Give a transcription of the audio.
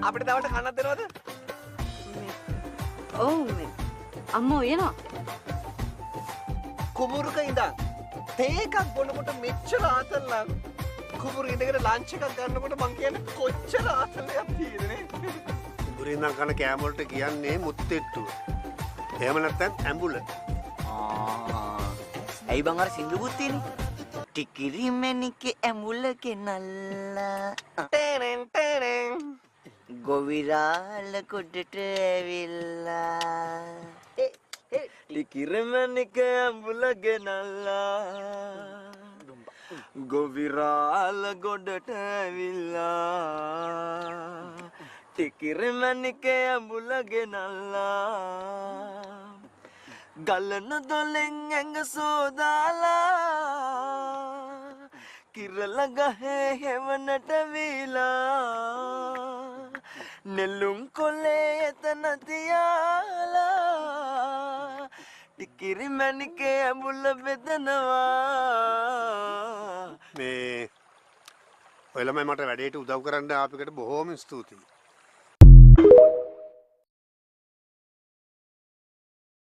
අපිට තවට කන්නක් දෙනවද? ඔව් මේ අම්මෝ එනවා. කුඹුරක ඉඳන් තේ එකක් බොනකොට මෙච්චර ආතල් නම් කුඹුරේ ඉඳගෙන ලන්ච් එකක් ගන්නකොට මං කියන්නේ කොච්චර ආතල්යක් තියෙද නේ? කුඹුරේ ඉඳන් කන කෑම වලට කියන්නේ මුත්තෙට්ටුව. එහෙම නැත්නම් ඇඹුල. ඇයි බං අර සින්දුකුත් තියෙන්නේ? ටිකිරි මැණිකේ ඇඹුලගේ නල්ලා ටෙනෙන් ටෙනෙන් ගොවිරාල කොඩට ඇවිල්ලා ටිකිරි මැණිකේ ඇඹුලගේ නල්ලා ගොවිරාල ගොඩට ඇවිල්ලා ටිකිරි මැණිකේ ඇඹුලගේ නල්ලා ගලන දොලෙන් ඇඟ සෝදාලා කිරල ගහේ හෙවනට වීලා නෙළුම් කොලේ එතන තියාලා ටිකිරි මැණිකේ ඇඹුල බෙදනවා මේ ඔය ළමයි මට වැඩේට උදව් කරන්න ආපෙකට බොහොම ස්තුතියි.